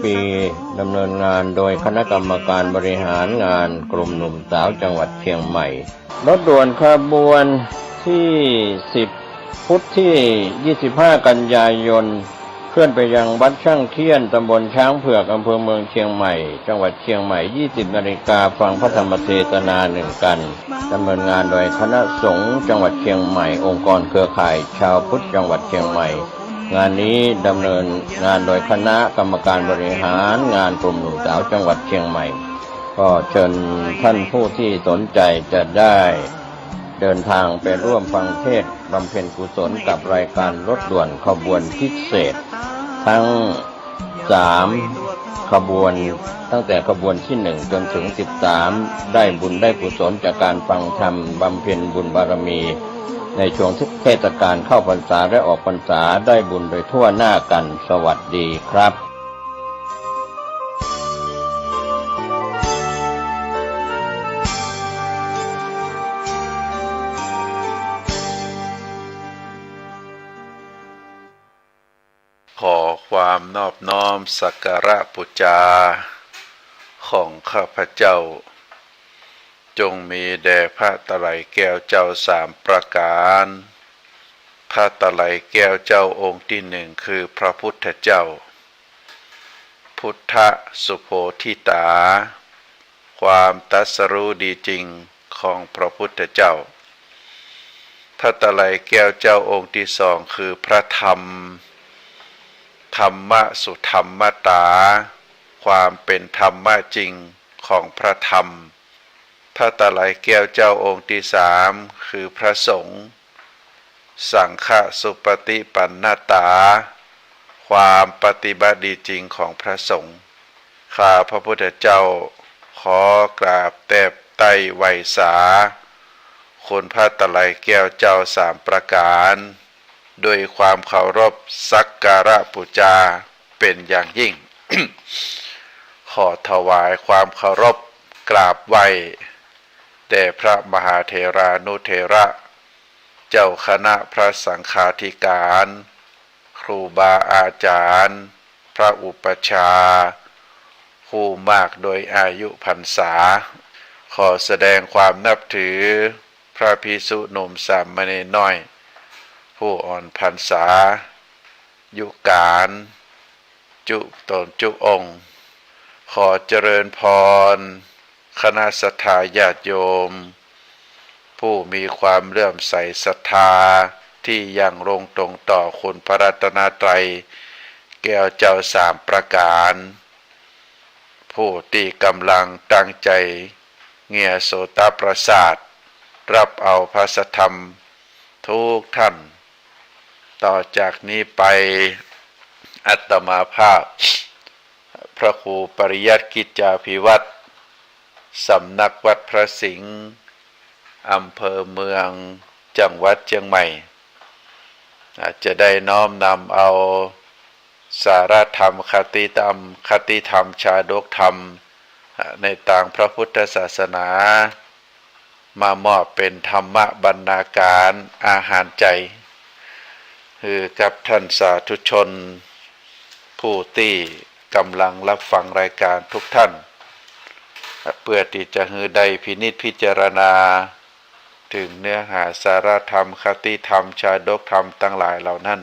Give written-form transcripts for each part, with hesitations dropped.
ปีดำเนินงานโดยคณะกรรมการบริหารงานกลุ่มหนุ่มสาวจังหวัดเชียงใหม่รถด่วนขบวนที่10พุธที่25กันยายนเคลื่อนไปยังวัดช่างเคียนตำบลช้างเผือกอำเภอเมืองเชียงใหม่จังหวัดเชียงใหม่ 20 นาฬิกาฟังพระธรรมเทศนา1 กันดำเนินงานโดยคณะสงฆ์จังหวัดเชียงใหม่องค์กรเครือข่ายชาวพุทธจังหวัดเชียงใหม่งานนี้ดำเนินงานโดยคณะกรรมการบริหารงานกลุ่มหนุ่มสาวจังหวัดเชียงใหม่ก็เชิญท่านผู้ที่สนใจจะได้เดินทางไปร่วมฟังเทศน์บำเพ็ญกุศลกับรายการรถด่วนขบวนพิเศษทั้ง3ขบวนตั้งแต่ขบวนที่1จนถึง13ได้บุญได้กุศลจากการฟังธรรมบำเพ็ญบุญบารมีในช่วงเทศกาลเข้าพรรษาและออกพรรษาได้บุญโดยทั่วหน้ากันสวัสดีครับขอความนอบน้อมสักการะบูชาของข้าพเจ้าจงมีแด่พระตะไลแก้วเจ้า3ประการพระตะไลแก้วเจ้าองค์ที่1คือพระพุทธเจ้าพุทธสุโพธิตาความตรัสรู้ดีจริงของพระพุทธเจ้าพระตะไลแก้วเจ้าองค์ที่2คือพระธรรมธรรมะสุธรรมตาความเป็นธรรมะจริงของพระธรรมพระตะไลแก้วเจ้าองค์ที่3คือพระสงฆ์สังฆสุปฏิปันนตาความปฏิบัติดีจริงของพระสงฆ์ข้าพระพุทธเจ้าขอกราบแทบไต้ไหว้สาคุณพระตะไลแก้วเจ้า3ประการด้วยความเคารพสักการะบูชาเป็นอย่างยิ่ง ขอถวายความเคารพกราบไหว้แด่พระมหาเถรานุเถระเจ้าคณะพระสังฆาธิการครูบาอาจารย์พระอุปัชฌาย์ผู้มากโดยอายุพรรษาขอแสดงความนับถือพระภิกษุหนุ่มสามเณรน้อยผู้อ่อนพรรษายุการจุตนจุองค์ขอเจริญพรคณะศรัทธาญาติโยมผู้มีความเลื่อมใสศรัทธาที่ยังลงตรงต่อคุณพระรัตนตรัยแก้วเจ้า3ประการผู้ที่กำลังตั้งใจเงี่ยโสตประสาทรับเอาพระธรรมทุกท่านต่อจากนี้ไปอัตมาภาพพระครูปริยัติกิจจาภิวัตรสำนักวัดพระสิงห์อำเภอเมืองจังหวัดเชียงใหม่จะได้น้อมนำเอาสารธรรมคติธรรมชาดกธรรมในต่างพระพุทธศาสนามามอบเป็นธรรมบรรณาการอาหารใจคือกับท่านสาธุชนผู้ที่กำลังรับฟังรายการทุกท่านเพื่อที่จะให้ได้พินิจพิจารณาถึงเนื้อหาสารธรรมคติธรรมชาดกธรรมทั้งหลายเหล่านั้น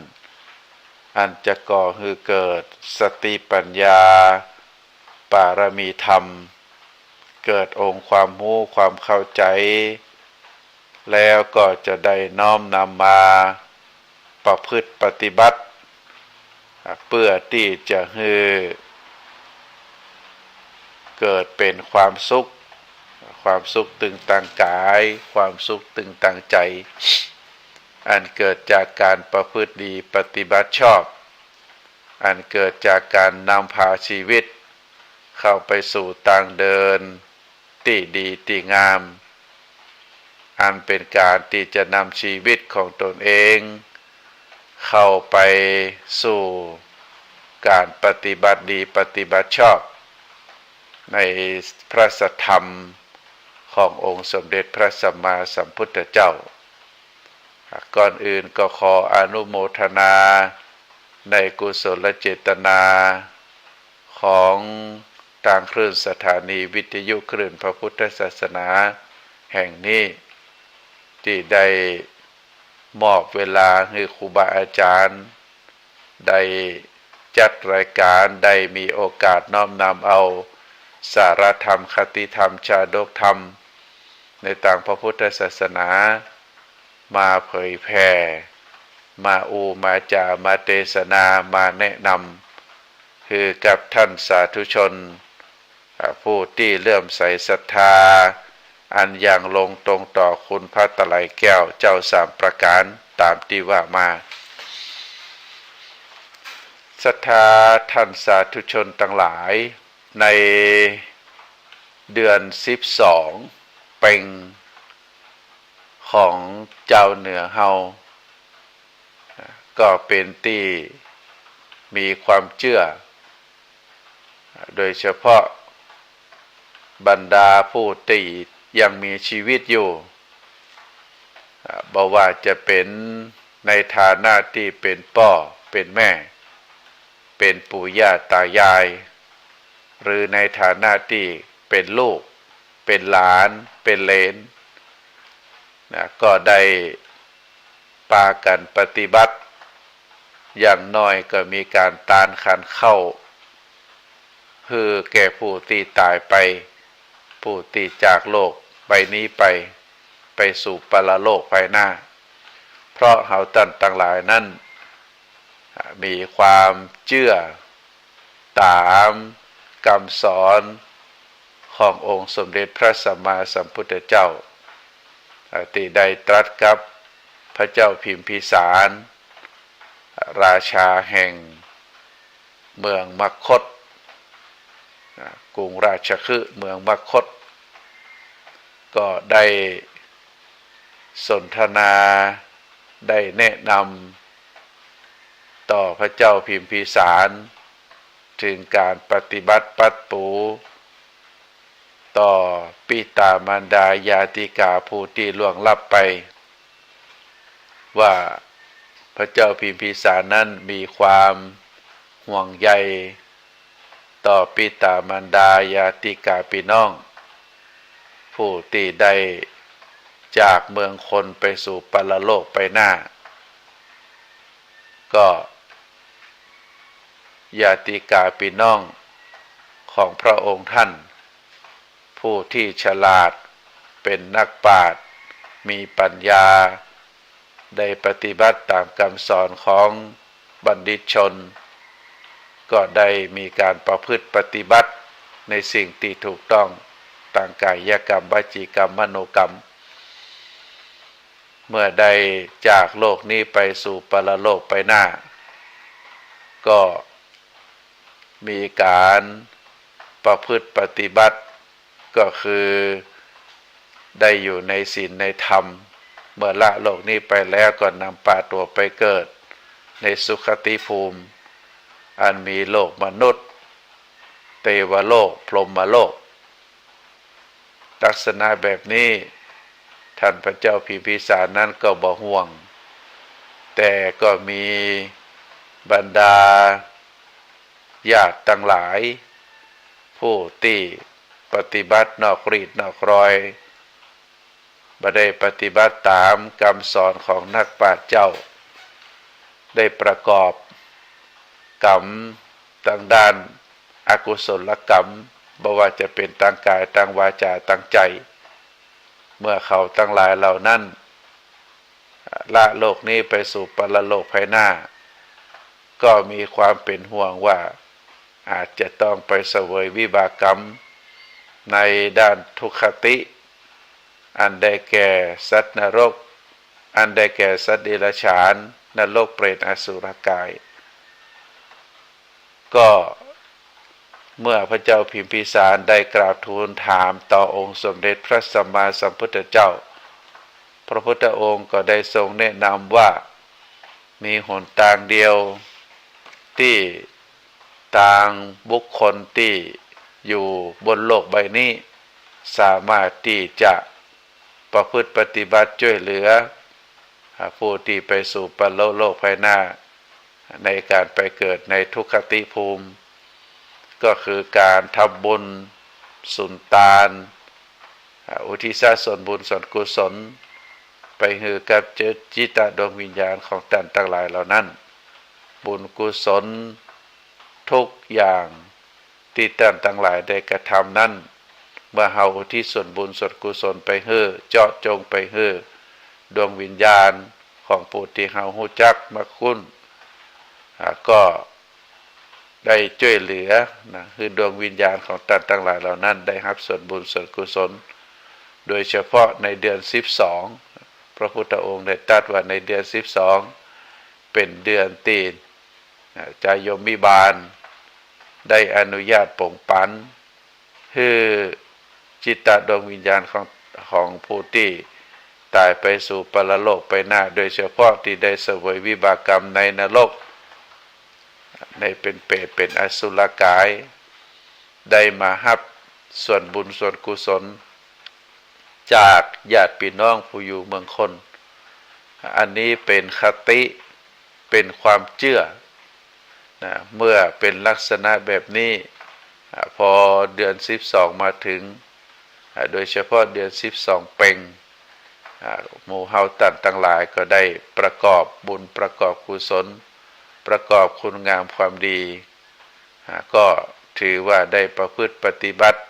อันจะก่อให้เกิดสติปัญญาปารมีธรรมเกิดองค์ความรู้ความเข้าใจแล้วก็จะได้น้อมนำมาประพฤติปฏิบัติเพื่อที่จะให้เกิดเป็นความสุขตึงตังกายความสุขตึงตังใจอันเกิดจากการประพฤติดีปฏิบัติชอบอันเกิดจากการนำพาชีวิตเข้าไปสู่ทางเดินที่ดีที่งามอันเป็นการที่จะนำชีวิตของตนเองเข้าไปสู่การปฏิบัติดีปฏิบัติชอบในพระสัทธรรมขององค์สมเด็จพระสัมมาสัมพุทธเจ้าก่อนอื่นก็ขออนุโมทนาในกุศลเจตนาข ของทางคลื่นสถานีวิทยุคลื่นพระพุทธศาสนาแห่งนี้ที่ได้มอบเวลาให้ครูบาอาจารย์ได้จัดรายการได้มีโอกาสน้อมนำเอาสารธรรมคติธรรมชาดกธรรมในต่างพระพุทธศาสนามาเผยแผ่มามาจามาเทศนามาแนะนำคือกับท่านสาธุชนผู้ที่เลื่อมใสศรัทธาอันอย่างลงตรงต่อคุณพระตะไลแก้วเจ้าสามประการตามที่ว่ามาศรัทธาท่านสาธุชนทั้งหลายในเดือน12เป็นของเจ้าเหนือเฮาก็เป็นที่มีความเชื่อโดยเฉพาะบรรดาผู้ที่ยังมีชีวิตอยู่บ่ว่าจะเป็นในฐานะที่เป็นพ่อเป็นแม่เป็นปู่ย่าตายายหรือในฐานะที่เป็นลูกเป็นหลานเป็นเหลนก็ได้พากันปฏิบัติอย่างน้อยก็มีการตานขันเข้าคือแก่ผู้ที่ตายไปผู้ที่จากโลกใบนี้ไปสู่ปรโลกภายหน้าเพราะเฮาท่านทั้งหลายนั้นมีความเชื่อตามคำสอนขององค์สมเด็จพระสัมมาสัมพุทธเจ้าที่ได้ตรัสกับพระเจ้าพิมพิสารราชาแห่งเมืองมคธกรุงราชคฤห์เมืองมคธก็ได้สนทนาได้แนะนำต่อพระเจ้าพิมพิสารถึงการปฏิบัติปัดปูต่อปิตามารดายาติกาผู้ที่ล่วงลับไปว่าพระเจ้าพิมพิสารนั้นมีความห่วงใยต่อปิตามารดายาติกาพี่น้องผู้ที่ได้จากเมืองคนไปสู่ปรโลกไปหน้าก็ญาติกาพี่น้องของพระองค์ท่านผู้ที่ฉลาดเป็นนักปราชญ์มีปัญญาได้ปฏิบัติตามคำสอนของบัณฑิตชนก็ได้มีการประพฤติปฏิบัติในสิ่งที่ถูกต้องทางกายกรรมวจีกรรมมโนกรรมเมื่อได้จากโลกนี้ไปสู่ปรโลกไปหน้าก็มีการประพฤติปฏิบัติก็คือได้อยู่ในศีลในธรรมเมื่อละโลกนี้ไปแล้วก็นำปาตัวไปเกิดในสุคติภูมิอันมีโลกมนุษย์เทวโลกพรหมโลกลักษณะแบบนี้ท่านพระเจ้าพิมพิสารนั้นก็บ่ห่วงแต่ก็มีบรรดาญาติทั้งหลายผู้ที่ปฏิบัตินอกรีดนอกรอยบ่ได้ปฏิบัติตามคำสอนของนักปราชญ์เจ้าได้ประกอบกรรมทางด้านอกุศลกรรมบ่ว่าจะเป็นทางกายทางวาจาทางใจเมื่อเขาทั้งหลายเหล่านั้นละโลกนี้ไปสู่ปรโลกภายหน้าก็มีความเป็นห่วงว่าอาจจะต้องไปเสวยวิบากกรรมในด้านทุกขติอันได้แก่สัตว์นรกอันได้แก่สัตว์เดรัจฉานนรกเปรตอสุรกายก็เมื่อพระเจ้าพิมพิสารได้กราบทูลถามต่อองค์สมเด็จพระสัมมาสัมพุทธเจ้าพระพุทธองค์ก็ได้ทรงแนะนำว่ามีหนทางเดียวที่ทางบุคคลที่อยู่บนโลกใบนี้สามารถที่จะประพฤติปฏิบัติช่วยเหลือผู้ที่ไปสู่ปรโลกภายหน้าในการไปเกิดในทุกขติภูมิ ก็คือการทำบุญสุนตานอุทิศส่วนบุญส่วนกุศลไปให้กับจิตดวงวิญญาณของท่านทั้งหลายเหล่านั้นบุญกุศลทุกอย่างที่ท่านทั้งหลายได้กระทำนั้นเมื่อเฮาอุทิศส่วนบุญส่วนกุศลไปให้เจาะจงไปให้ดวงวิญญาณของผู้ที่เฮาฮู้จักมาคุ้นก็ได้ช่วยเหลือนะคือดวงวิญญาณของท่านทั้งหลายเหล่านั้นได้รับส่วนบุญส่วนกุศลโดยเฉพาะในเดือน12พระพุทธองค์ได้ตรัสว่าในเดือน12เป็นเดือนตีนจายมิบาลได้อนุญาตปงปันคือจิตดวงวิญญาณของผู้ที่ตายไปสู่ปรโลกไปหน้าโดยเฉพาะที่ได้เสวยวิบากกรรมในนรกในเป็นเปรตเป็นอสุรกายได้มารับส่วนบุญส่วนกุศลจากญาติพี่น้องผู้อยู่เมืองคนอันนี้เป็นคติเป็นความเชื่อนะเมื่อเป็นลักษณะแบบนี้พอเดือน12มาถึงโดยเฉพาะเดือน12เพ็งหมู่เฮาทั้งหลายก็ได้ประกอบบุญประกอบกุศลประกอบคุณงามความดีก็ถือว่าได้ประพฤติปฏิบัติ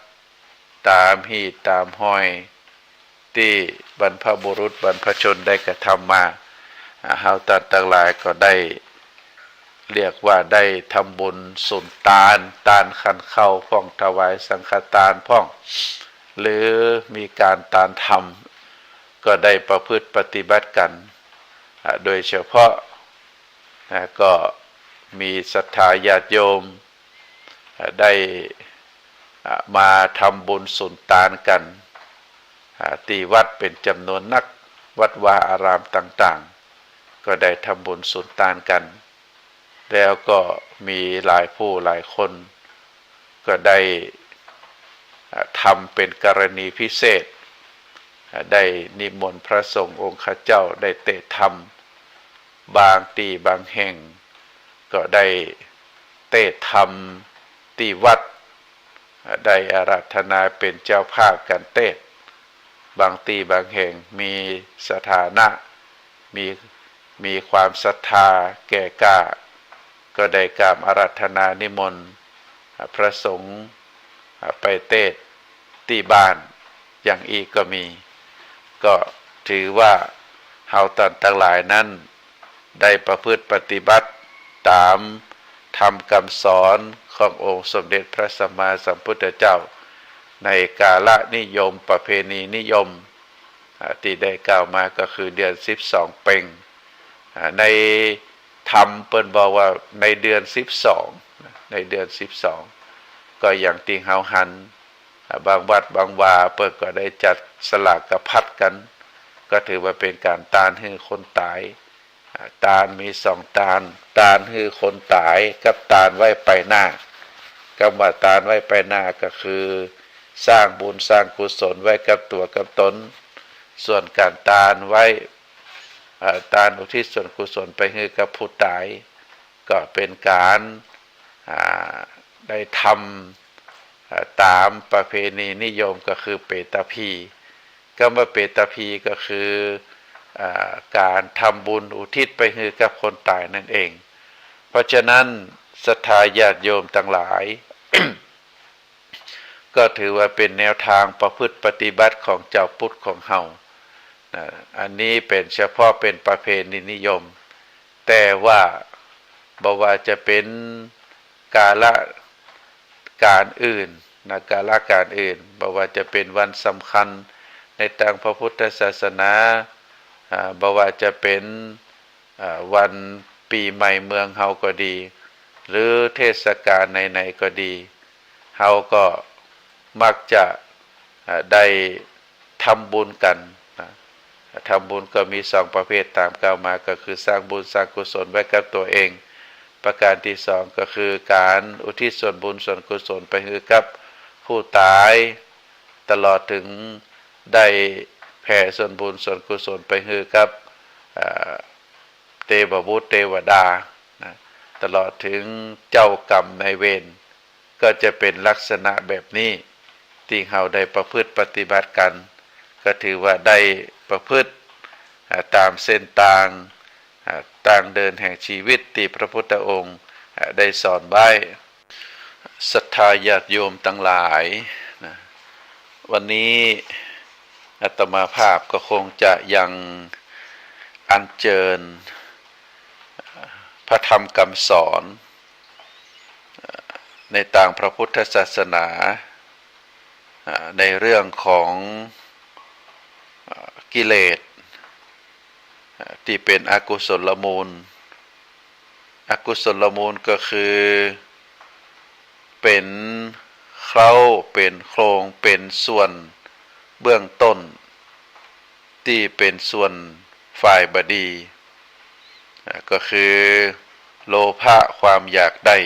ตามหีดตามห้อยที่บรรพบุรุษบรรพชนได้กระทำมาเฮาทั้งหลายก็ได้เรียกว่าได้ทำบุญสุนตานขันเข้าพ่องถวายสังฆทานพ่องหรือมีการตานธรรมก็ได้ประพฤติปฏิบัติกันโดยเฉพาะก็มีศรัทธาญาติโยมได้มาทำบุญสุนตานกันตีวัดเป็นจำนวนนักวัดวาอารามต่างๆก็ได้ทำบุญสุนตานกันแล้วก็มีหลายผู้หลายคนก็ได้ทำเป็นกรณีพิเศษได้นิมนต์พระสงฆ์องค์ข้าเจ้าได้เทศน์ธรรมบางตีบางแห่งก็ได้เทศน์ธรรมที่วัดได้อาราธนาเป็นเจ้าภาพกันเทศน์บางตีบางแห่งมีสถานะมีความศรัทธาแก่กล้าก็ได้กราบอาราธนานิมนต์พระสงฆ์ไปเทศน์ที่บ้านอย่างอีกก็มีก็ถือว่าเฮาทั้งหลายนั้นได้ประพฤติปฏิบัติตามธรรมคำสอนขององค์สมเด็จพระสัมมาสัมพุทธเจ้าในกาลนิยมประเพณีนิยมที่ได้กล่าวมาก็คือเดือน12เพ็งในธรรมเปิ้นบอกว่าในเดือน12ในเดือน12ก็อย่างที่เฮาหันบางวัดบางวาเปิ้นก็ได้จัดสลากกพัดกันก็ถือว่าเป็นการตานให้คนตายตานมี2ตานให้คนตายกับตานไว้ไปหน้าคำว่าตานไว้ไปหน้าก็คือสร้างบุญสร้างกุศลไว้กับตัวกับตนส่วนการตานไว้ตานอุทิศส่วนกุศลไปให้กับผู้ตายก็เป็นการได้ทำตามประเพณีนิยมก็คือเปตพีคำว่าเปตพีก็คือการทำบุญอุทิศไปให้กับคนตายนั่นเองเพราะฉะนั้นศรัทธาญาติโยมทั้งหลาย ก็ถือว่าเป็นแนวทางประพฤติปฏิบัติของเจ้าพุทธของเฮาอันนี้เป็นเฉพาะเป็นประเพณีนิยมแต่ว่าบ่ว่าจะเป็นกาละการอื่นนะกาละการอื่นบ่ว่าจะเป็นวันสำคัญในทางพระพุทธศาสนาบ่ว่าจะเป็นวันปีใหม่เมืองเฮาก็ดีหรือเทศกาลไหนๆก็ดีเฮาก็มักจะได้ทำบุญกันทำบุญก็มี2ประเภทตามกล่าวมาก็คือสร้างบุญสร้างกุศลไว้กับตัวเองประการที่2ก็คือการอุทิศส่วนบุญส่วนกุศลไปให้กับผู้ตายตลอดถึงได้แผ่ส่วนบุญส่วนกุศลไปให้กับเทวบุตรเทวดาตลอดถึงเจ้ากรรมนายเวร ก็จะเป็นลักษณะแบบนี้ที่เราได้ประพฤติปฏิบัติกันก็ถือว่าได้ประพฤติตามเส้นทางต่างเดินแห่งชีวิตที่พระพุทธองค์ได้สอนไว้ศรัทธาญาติโยมทั้งหลายนะวันนี้อาตมาภาพก็คงจะยังอัญเชิญพระธรรมคำสอนในทางพระพุทธศาสนาในเรื่องของกิเลสที่เป็นอกุศลมูลอกุศลมูลก็คือเป็นเคราเป็นโครงเป็นส่วนเบื้องต้นที่เป็นส่วนฝ่ายบดีก็คือโลภะความอยากได้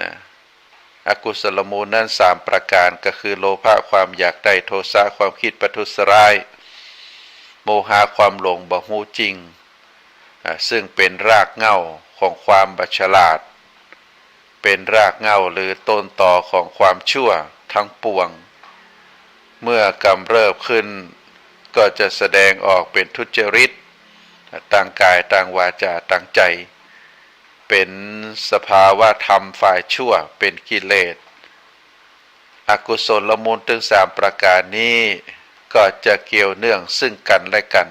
นะอกุศลมูลนั้น3ประการก็คือโลภะความอยากได้โทสะความคิดประทุษร้ายโมหะความหลงบ่ฮู้จริงซึ่งเป็นรากเหง้าของความบัฉลาดเป็นรากเหง้าหรือต้นตอของความชั่วทั้งปวงเมื่อกำเริบขึ้นก็จะแสดงออกเป็นทุจริตทางกายทางวาจาทางใจเป็นสภาวะธรรมฝ่ายชั่วเป็นกิเลสอกุศลมูลถึง3ประการนี้ก็จะเกี่ยวเนื่องซึ่งกันและกัน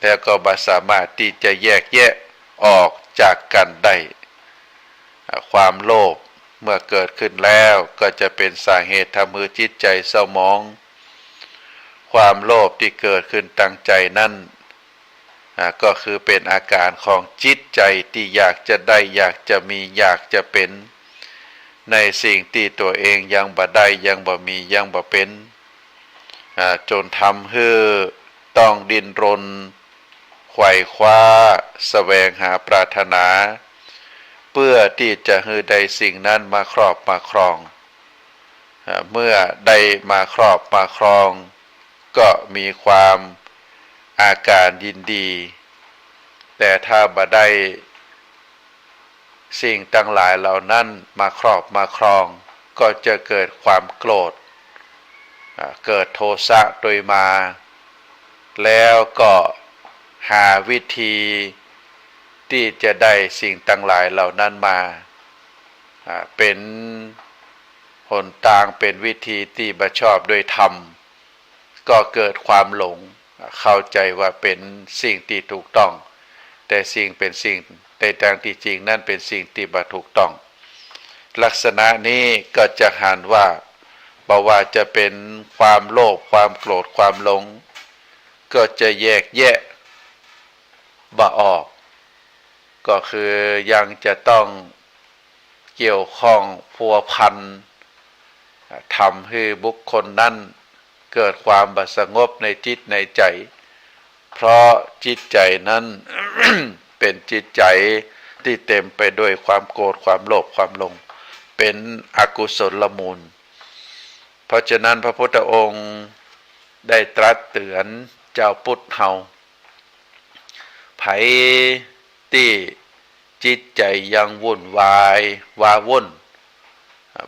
แล้วก็บ่สามารถที่จะแยกแยะออกจากกันได้ความโลภเมื่อเกิดขึ้นแล้วก็จะเป็นสาเหตุทำให้จิตใจเศร้าหมองความโลภที่เกิดขึ้นตั้งใจนั้นก็คือเป็นอาการของจิตใจที่อยากจะได้อยากจะมีอยากจะเป็นในสิ่งที่ตัวเองยังบ่ได้ยังบ่มียังบ่เป็นจนทำให้ต้องดิ้นรนไขว่คว้าแสวงหาปรารถนาเพื่อที่จะให้ได้สิ่งนั้นมาครอบมาครองเมื่อได้มาครอบมาครองก็มีความอาการยินดีแต่ถ้าบ่ได้สิ่งทั้งหลายเหล่านั้นมาครอบมาครองก็จะเกิดความโกรธเกิดโทสะโดยมาแล้วก็หาวิธีที่จะได้สิ่งทั้งหลายเหล่านั้นมาเป็นหนทางเป็นวิธีที่บ่ชอบด้วยธรรมก็เกิดความหลงเข้าใจว่าเป็นสิ่งที่ถูกต้องแต่สิ่งเป็นสิ่งในทางที่จริงนั่นเป็นสิ่งที่บ่ถูกต้องลักษณะนี้ก็จะหันว่าบ่ว่าจะเป็นความโลภความโกรธความหลงก็จะแยกแยะบ่ออกก็คือยังจะต้องเกี่ยวข้องพัวพันทำให้บุคคลนั้นเกิดความบ่สงบในจิตในใจเพราะจิตใจนั้น เป็นจิตใจที่เต็มไปด้วยความโกรธความโลภความหลงเป็นอกุศลมูลเพราะฉะนั้นพระพุทธองค์ได้ตรัสเตือนเจ้าพุทธเฮาไผที่จิตใจยังวุ่นวายว้าวุ่น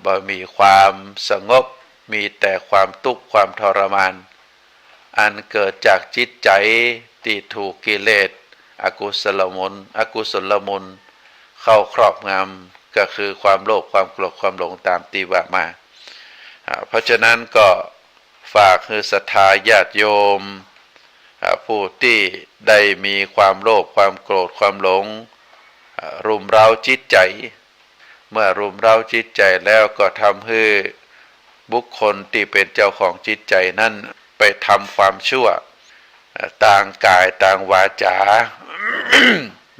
บ่มีความสงบมีแต่ความทุกข์ความทรมานอันเกิดจากจิตใจที่ถูกกิเลสอกุศลมูลเข้าครอบงำก็คือความโลภความโกรธความหลงตามที่ว่ามาเพราะฉะนั้นก็ฝากคือศรัทธาญาติโยมผู้ที่ได้มีความโลภความโกรธความหลงรุมเร้าจิตใจเมื่อรุมเร้าจิตใจแล้วก็ทำให้บุคคลที่เป็นเจ้าของจิตใจนั้นไปทำความชั่วต่างกายต่างวาจา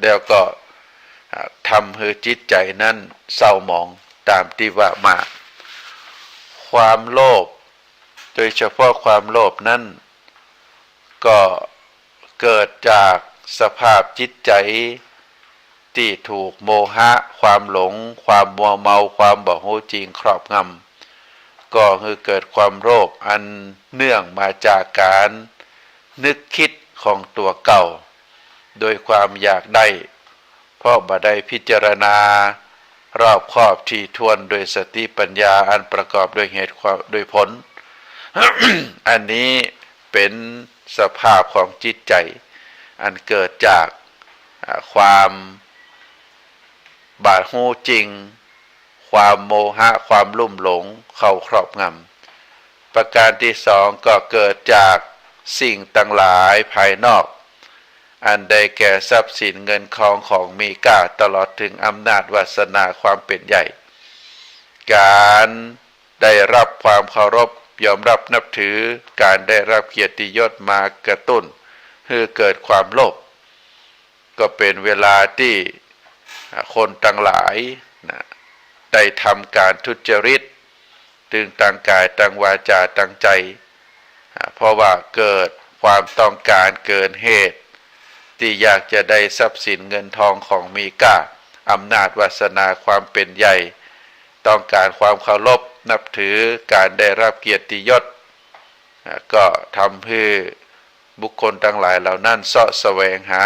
แล้วก็ทำให้จิตใจนั้นเศร้าหมองตามที่ว่ามาความโลภโดยเฉพาะความโลภนั้นก็เกิดจากสภาพจิตใจที่ถูกโมหะความหลงความมัวเมาความบ่รู้จริงครอบงำก็คือเกิดความโลภอันเนื่องมาจากการนึกคิดของตัวเก่าโดยความอยากได้เพราะบ่ได้พิจารณา รอบคอบที่ทวนโดยสติปัญญาอันประกอบด้วยเหตุความโดยผล อันนี้เป็นสภาพของจิตใจอันเกิดจากความบาดหูจริงความโมหะความลุ่มหลงเข้าครอบงำประการที่สองก็เกิดจากสิ่งต่างหลายภายนอกอันใดแก่ทรัพย์สินเงินทองของมีค่าตลอดถึงอำนาจวาสนาความเป็นใหญ่การได้รับความเคารพยอมรับนับถือการได้รับเกียรติยศมากระตุ้นให้เกิดความโลภก็เป็นเวลาที่คนต่างหลายได้ทำการทุจริตถึงทางกายทางวาจาทางใจเพราะว่าเกิดความต้องการเกินเหตุที่อยากจะได้ทรัพย์สินเงินทองของมีค่าอำนาจวาสนาความเป็นใหญ่ต้องการความเคารพนับถือการได้รับเกียรติยศก็ทำให้บุคคลทั้งหลายเหล่านั้นเสาะแสวงหา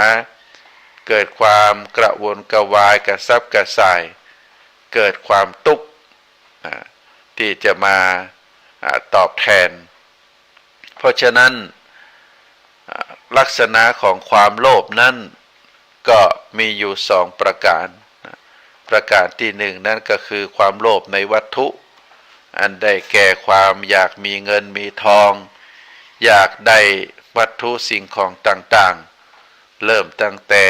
เกิดความกระวนกระวายกระซับกระส่ายเกิดความทุกข์ที่จะมาตอบแทนเพราะฉะนั้นลักษณะของความโลภนั้นก็มีอยู่สองประการประการที่หนึ่งนั่นก็คือความโลภในวัตถุอันได้แก่ความอยากมีเงินมีทองอยากได้วัตถุสิ่งของต่างๆเริ่มตั้งแต่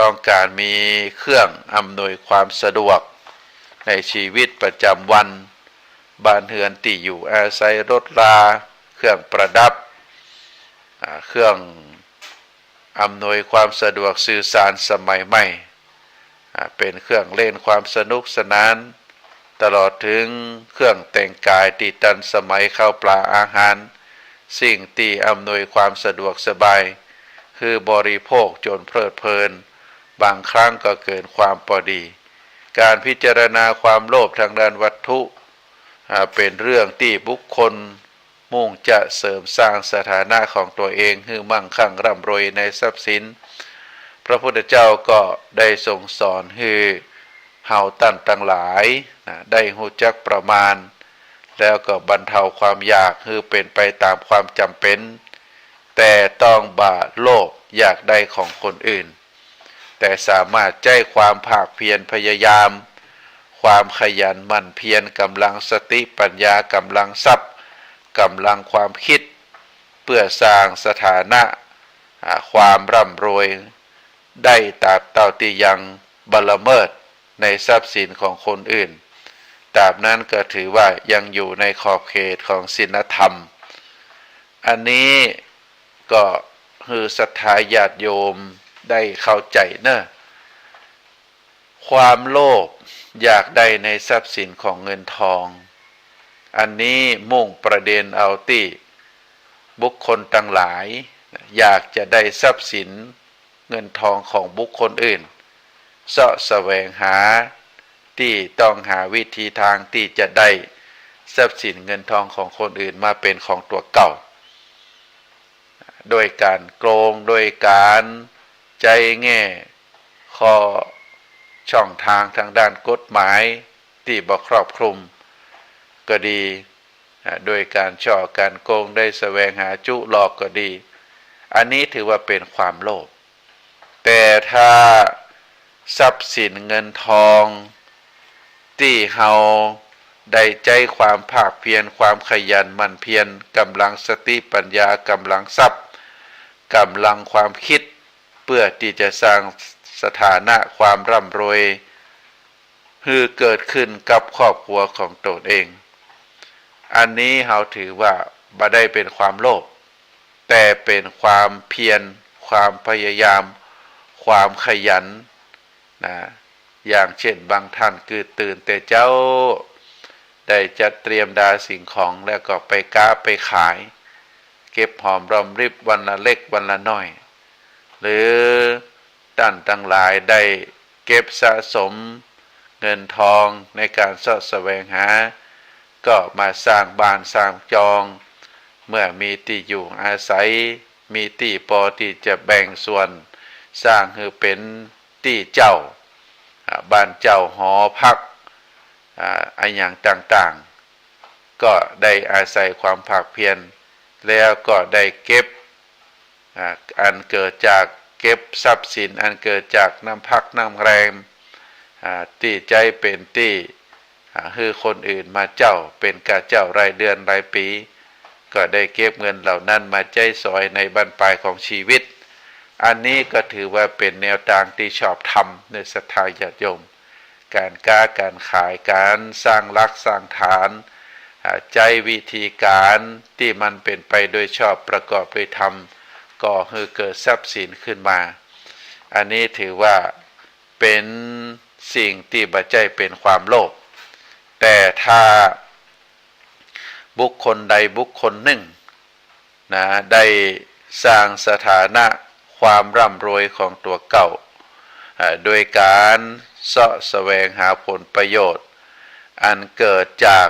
ต้องการมีเครื่องอำนวยความสะดวกในชีวิตประจำวันบ้านเรือนที่อยู่อาศัยรถราเครื่องประดับเครื่องอำนวยความสะดวกสื่อสารสมัยใหม่เป็นเครื่องเล่นความสนุกสนานตลอดถึงเครื่องแต่งกายที่ทันสมัยข้าวปลาอาหารสิ่งที่อำนวยความสะดวกสบายคือบริโภคจนเพลิดเพลินบางครั้งก็เกินความพอดีการพิจารณาความโลภทางด้านวัตถุเป็นเรื่องที่บุคคลมุ่งจะเสริมสร้างสถานะของตัวเองให้มั่งคั่งร่ำรวยในทรัพย์สินพระพุทธเจ้าก็ได้ทรงสอนให้เฮาตั้นทั้งหลายได้รู้จักประมาณแล้วก็บรรเทาความอยากให้เป็นไปตามความจำเป็นแต่ต้องบ่โลภอยากได้ของคนอื่นแต่สามารถใจความภาคเพียรพยายามความขยันหมั่นเพียรกำลังสติปัญญากำลังทรัพย์กำลังความคิดเพื่อสร้างสถานะความร่ำรวยได้ตราบเท่าที่ยังบละเมิดในทรัพย์สินของคนอื่นตราบนั้นก็ถือว่ายังอยู่ในขอบเขตของศีลธรรมอันนี้ก็คือศรัทธาญาติโยมได้เข้าใจเนอะความโลภอยากได้ในทรัพย์สินของเงินทองอันนี้มุ่งประเด็นเอาที่บุคคลต่างหลายอยากจะได้ทรัพย์สินเงินทองของบุคคลอื่นเสาะแสวงหาที่ต้องหาวิธีทางที่จะได้ทรัพย์สินเงินทองของคนอื่นมาเป็นของตัวเก่าโดยการโกงโดยการใจแง่ข้อช่องทางทางด้านกฎหมายที่บ่ครอบคลุมก็ดีโดยการช่อการโกงได้แสวงหาจุหลอกก็ดีอันนี้ถือว่าเป็นความโลภแต่ถ้าทรัพย์สินเงินทองที่เฮาได้ใจความภาคเพียรความขยันหมั่นเพียรกำลังสติปัญญากำลังทรัพย์กำลังความคิดเพื่อที่จะสร้างสถานะความร่ำรวยให้เกิดขึ้นกับครอบครัวของตนเองอันนี้เฮาถือว่าบ่ได้เป็นความโลภแต่เป็นความเพียรความพยายามความขยันอย่างเช่นบางท่านคือตื่นแต่เจ้าได้จัดเตรียมดาสิ่งของแล้วก็ไปค้าไปขายเก็บหอมรอมริบวันละเล็กวันละน้อยหรือท่านทั้งหลายได้เก็บสะสมเงินทองในการเสาะแสวงหาก็มาสร้างบ้านสร้างจองเมื่อมีที่อยู่อาศัยมีที่พอที่จะแบ่งส่วนสร้างให้เป็นที่เจ้า บ้านเจ้าหอพักอันอย่างต่างๆก็ได้อาศัยความภาคเพียรแล้วก็ได้เก็บอันเกิดจากเก็บทรัพย์สินอันเกิดจากน้ำพักน้ำแรมตีใจเป็นตีคือคนอื่นมาเจ้าเป็นกาเจ้ารายเดือนรายปีก็ได้เก็บเงินเหล่านั้นมาใจซอยในบรรปลายของชีวิตอันนี้ก็ถือว่าเป็นแนวทางที่ชอบธรรมในศรัทธาญาติโยมการค้าการขายการสร้างรักสร้างฐานใจวิธีการที่มันเป็นไปโดยชอบประกอบด้วยธรรมก็คือเกิดทรัพย์สินขึ้นมาอันนี้ถือว่าเป็นสิ่งที่บัจจัยเป็นความโลภแต่ถ้าบุคคลใดบุคคลหนึ่งได้สร้างสถานะความร่ำรวยของตัวเก่าโดยการเสาะแสวงหาผลประโยชน์อันเกิดจาก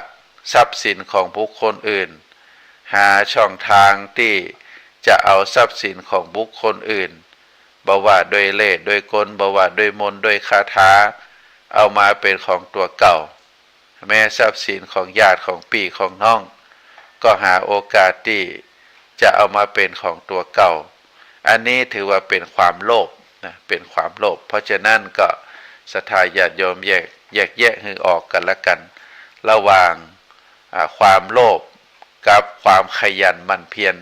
ทรัพย์สินของบุคคลอื่นหาช่องทางที่จะเอาทรัพย์สินของบุคคลอื่นบ่ว่าโดยเล่ห์โดยกลบ่ว่าโดยมนต์โดยคาถาเอามาเป็นของตัวเก่าแม้ทรัพย์สินของญาติของพี่ของน้องก็หาโอกาสที่จะเอามาเป็นของตัวเก่าอันนี้ถือว่าเป็นความโลภนะเป็นความโลภเพราะฉะนั้นก็ศรัทธาญาติโยมแยกให้ออกกันละกันระหว่างความโลภกับความขยันหมั่นเพียร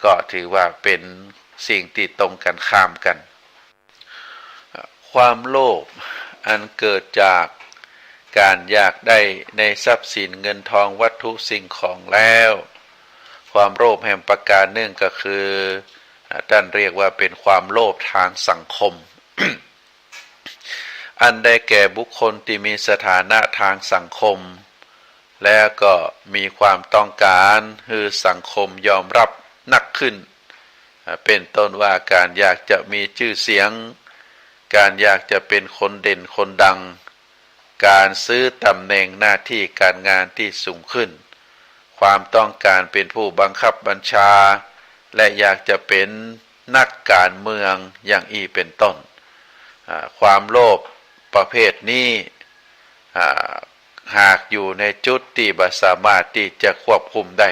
ก็ถือว่าเป็นสิ่งที่ตรงกันข้ามกันความโลภอันเกิดจากการอยากได้ในทรัพย์สินเงินทองวัตถุสิ่งของแล้วความโลภแห่งประการหนึ่งก็คือท่านเรียกว่าเป็นความโลภทางสังคม อันได้แก่บุคคลที่มีสถานะทางสังคมและก็มีความต้องการให้สังคมยอมรับนักขึ้นเป็นต้นว่าการอยากจะมีชื่อเสียงการอยากจะเป็นคนเด่นคนดังการซื้อตำแหน่งหน้าที่การงานที่สูงขึ้นความต้องการเป็นผู้บังคับบัญชาและอยากจะเป็นนักการเมืองอย่างอีเป็นต้นความโลภประเภทนี้หากอยู่ในจุดที่บ่สามารถที่จะควบคุมได้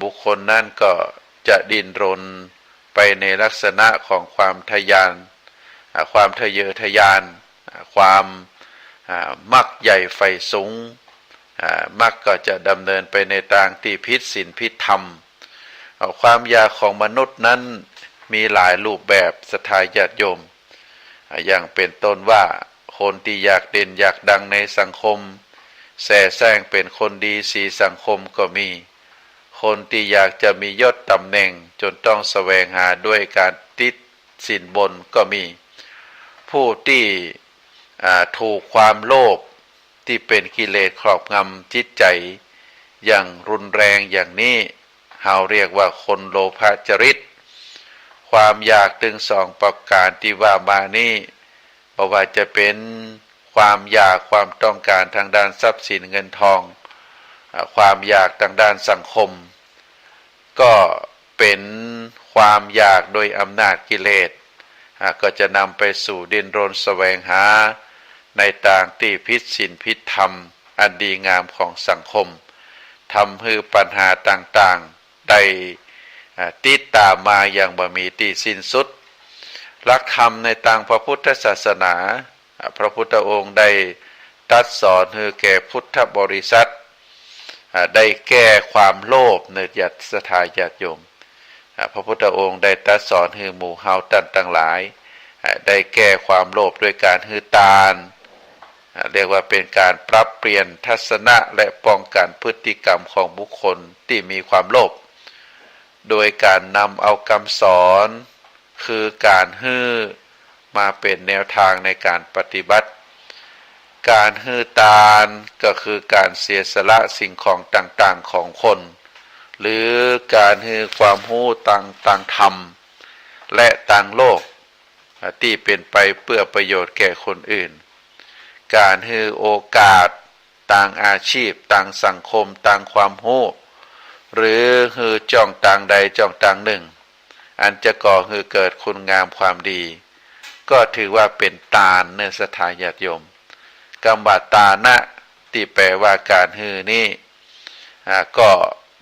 บุคคลนั้นก็จะดิ้นรนไปในลักษณะของความทะยานความทะเยอทะยานความมักใหญ่ไฟสูงมักก็จะดำเนินไปในทางที่ผิดศีลผิดธรรมความอยากของมนุษย์นั้นมีหลายรูปแบบศรัทธาญาติโยมอย่างเป็นต้นว่าคนที่อยากเด่นอยากดังในสังคมแส่แซงเป็นคนดีสีสังคมก็มีคนที่อยากจะมียศตำแหน่งจนต้องแสวงหาด้วยการติดสินบนก็มีผู้ที่ถูกความโลภที่เป็นกิเลสครอบงำจิตใจอย่างรุนแรงอย่างนี้เราเรียกว่าคนโลภะจริตความอยากถึงสองประการที่ว่ามานี้เพราะว่าจะเป็นความอยากความต้องการทางด้านทรัพย์สินเงินทองความอยากทางด้านสังคมก็เป็นความอยากโดยอำนาจกิเลสก็จะนำไปสู่ดิ้นรนแสวงหาในทางที่ผิดศีลผิดธรรมอันดีงามของสังคมทำให้ปัญหาต่างๆได้ติดตามมาอย่างบ่มีที่สิ้นสุดหลักธรรมในทางพระพุทธศาสนาพระพุทธองค์ได้ตรัสสอนให้แก่พุทธบริษัทได้แก้ความโลภในญาติศรัทธาญาติโยมพระพุทธองค์ได้ตรัสสอนให้หมู่เฮาท่านทั้งหลายได้แก้ความโลภด้วยการให้ทานเรียกว่าเป็นการปรับเปลี่ยนทัศนะและป้องกันพฤติกรรมของบุคคลที่มีความโลภโดยการนำเอาคำสอนคือการให้มาเป็นแนวทางในการปฏิบัติการให้ทานก็คือการเสียสละสิ่งของต่างๆของคนหรือการให้ความรู้ต่างธรรมและต่างโลกที่เป็นไปเพื่อประโยชน์แก่คนอื่นการให้โอกาสต่างอาชีพต่างสังคมต่างความรู้หรือให้จ้องต่างใดจ้องต่างหนึ่งอันจะก่อให้เกิดคุณงามความดี ก็ถือว่าเป็นตาลเนื้อสถาญาติโยมคำว่าตานะที่แปลว่าการฮือนี่ก็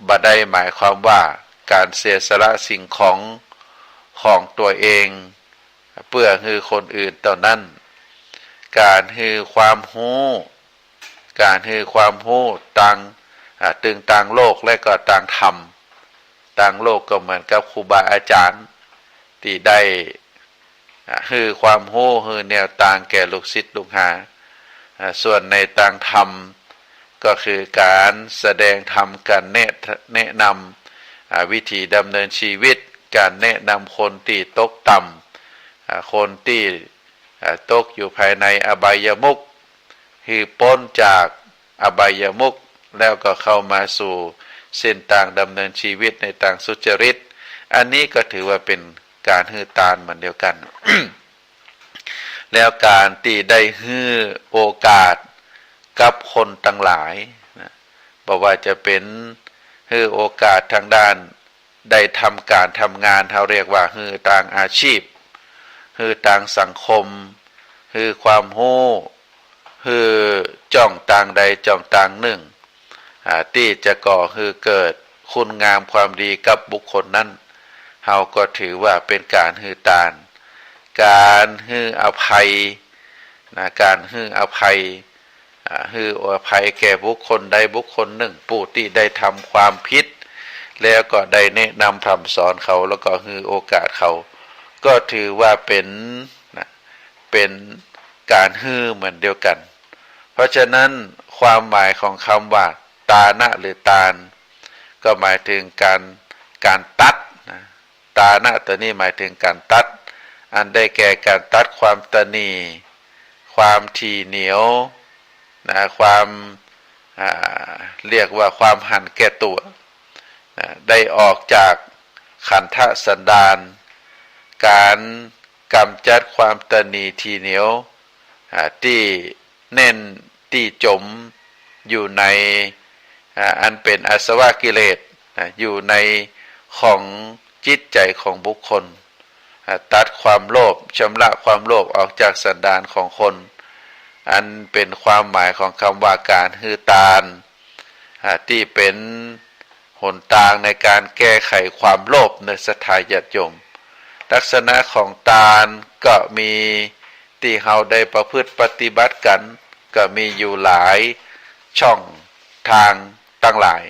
บ่ได้หมายความว่าการเสียสละสิ่งของตัวเองเพื่อฮือคนอื่นเท่านั้นการฮือความรู้ต่างโลกและก็ต่างธรรมต่างโลกก็เหมือนกับครูบาอาจารย์ที่ได้ฮือความรู้ฮือแนวต่างแก่ลูกศิษย์ลูกหาส่วนในต่างธรรมก็คือการแสดงธรรมการแนะนำวิธีดำเนินชีวิตการแนะนำคนที่ตกต่ำคนที่ตกอยู่ภายในอบายมุขคือพ้นจากอบายมุขแล้วก็เข้ามาสู่เส้นทางดำเนินชีวิตในทางสุจริตอันนี้ก็ถือว่าเป็นการฮือตาลเหมือนเดียวกัน แล้วการที่ได้ฮือโอกาสกับคนทั้งหลายนะบอกว่าจะเป็นฮือโอกาสทางด้านได้ทำการทำงานเขาเรียกว่าฮือทางอาชีพฮือทางสังคมฮือความรู้ฮือจ้องต่างใดจ้องต่างหนึ่งที่จะก่อฮือเกิดคุณงามความดีกับบุคคลนั้นเฮาก็ถือว่าเป็นการฮือตาลการฮืออภัยนะการฮืออภัยฮืออภัยแก่บุคคลใดบุคคลหนึ่งผู้ที่ได้ทำความผิดแล้วก็ได้แนะนำคำสอนเขาแล้วก็ฮือโอกาสเขาก็ถือว่าเป็นการฮือเหมือนเดียวกันเพราะฉะนั้นความหมายของคำว่าตานะหรือตาลก็หมายถึงการตัดนะตานะตัวนี้หมายถึงการตัดอันได้แก่การตัดความตณีความถี่เหนียวนะความเรียกว่าความหันแก่ตัวนะได้ออกจากขันธสันดานการกำจัดความตณีถี่เหนียวที่แน่นที่จมอยู่ในอันเป็นอาสวะกิเลสอยู่ในของจิตใจของบุคคลตัดความโลภชำระความโลภออกจากสันดานของคนอันเป็นความหมายของคำว่าการฮือตาลที่เป็นหนทางในการแก้ไขความโลภในศรัทธาญาติโยมลักษณะของตาลก็มีที่เฮาได้ประพฤติปฏิบัติกันก็มีอยู่หลายช่องทางตั้งหลาย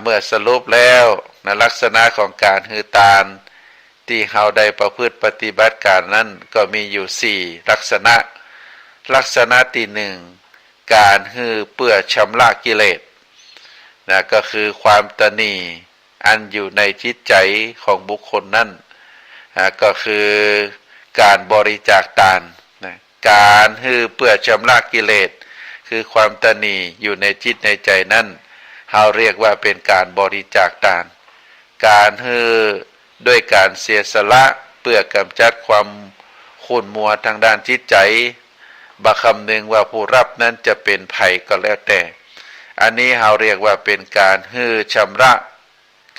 เมื่อสรุปแล้วในลักษณะของการฮือตาลที่เฮาได้ประพฤติปฏิบัติการนั้นก็มีอยู่4ลักษณะที่หนึ่งการฮือเพื่อชำระกิเลสนะก็คือความตณีอันอยู่ในจิตใจของบุคคลนั้นก็คือการบริจาคทานนะการฮือเพื่อชำระกิเลสคือความตณีอยู่ในจิตในใจนั้นเฮาเรียกว่าเป็นการบริจาคทานการฮือด้วยการเสียสละเพื่อกำจัดความขุ่นมัวทางด้านจิตใจบางคำหนึ่งว่าผู้รับนั้นจะเป็นภัยก็แล้วแต่อันนี้เฮาเรียกว่าเป็นการฮือชำระ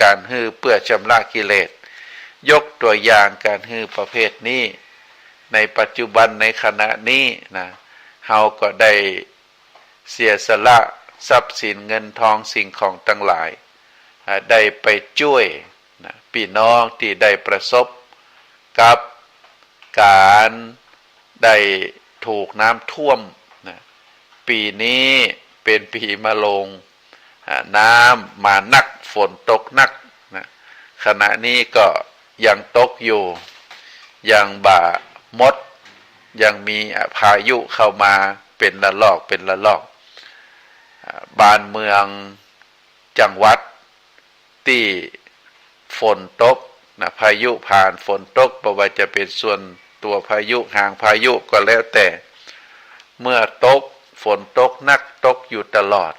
การฮือเพื่อชำระกิเลสยกตัวอย่างการฮือประเภทนี้ในปัจจุบันในขณะนี้นะเฮาก็ได้เสียสละทรัพย์สินเงินทองสิ่งของทั้งหลายได้ไปช่วยนะพี่น้องที่ได้ประสบกับการได้ถูกน้ำท่วมนะปีนี้เป็นปีมะโรงน้ำมานักฝนตกนักนะขณะนี้ก็ยังตกอยู่ยังบ่ามดยังมีพายุเข้ามาเป็นระลอกบ้านเมืองจังหวัดที่ฝนตกนะพายุผ่านฝนตกบ่ว่าจะเป็นส่วนตัวพายุห่างพายุก็แล้วแต่เมื่อตกฝนตกนักตกอยู่ตลอด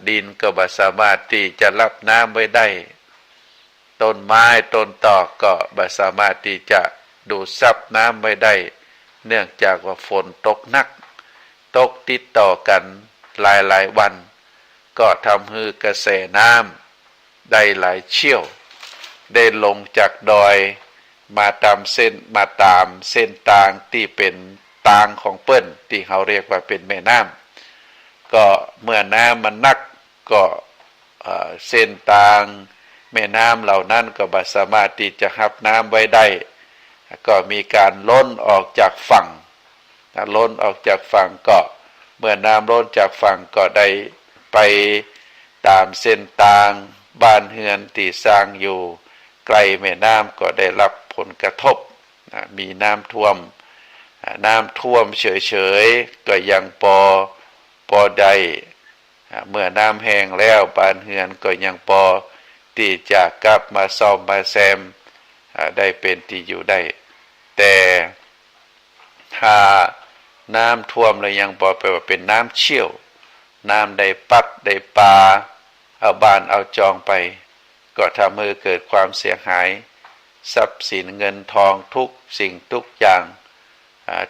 ดินก็บ่สามารถที่จะรับน้ำไว้ได้ต้นไม้ต้นตอกก็บ่สามารถที่จะดูดซับน้ำไว้ได้เนื่องจากว่าฝนตกนักตกติดต่อกันหลายวันก็ทำให้กระแสน้ำได้ไหลเชี่ยวได้ลงจากดอย มาตามเส้นทางที่เป็นทางของเปิ้นที่เขาเรียกว่าเป็นแม่น้ำก็เมื่อน้ำมันนักก็เส้นทางแม่น้ำเหล่านั้นก็บ่สามารถที่จะรับน้ำไว้ได้ก็มีการล้นออกจากฝั่งล้นออกจากฝั่งก็เมื่อน้ำล้นจากฝั่งก็ได้ไปตามเส้นทางบ้านเฮือนที่สร้างอยู่ใกล้แม่น้ำก็ได้รับผลกระทบมีน้ำท่วมเฉยๆก็ยังพอได้เมื่อน้ำแห้งแล้วบ้านเฮือนก็ยังพอที่จะกลับมาซ่อมมาแซมได้เป็นที่อยู่ได้แต่ถ้าน้ำท่วมแล้วยังพอแปลว่าเป็นน้ำเชี่ยวน้ำได้ปัดได้ปาเอาบ้านเอาจองไปก็ทำให้เกิดความเสียหายทรัพย์สินเงินทองทุกสิ่งทุกอย่าง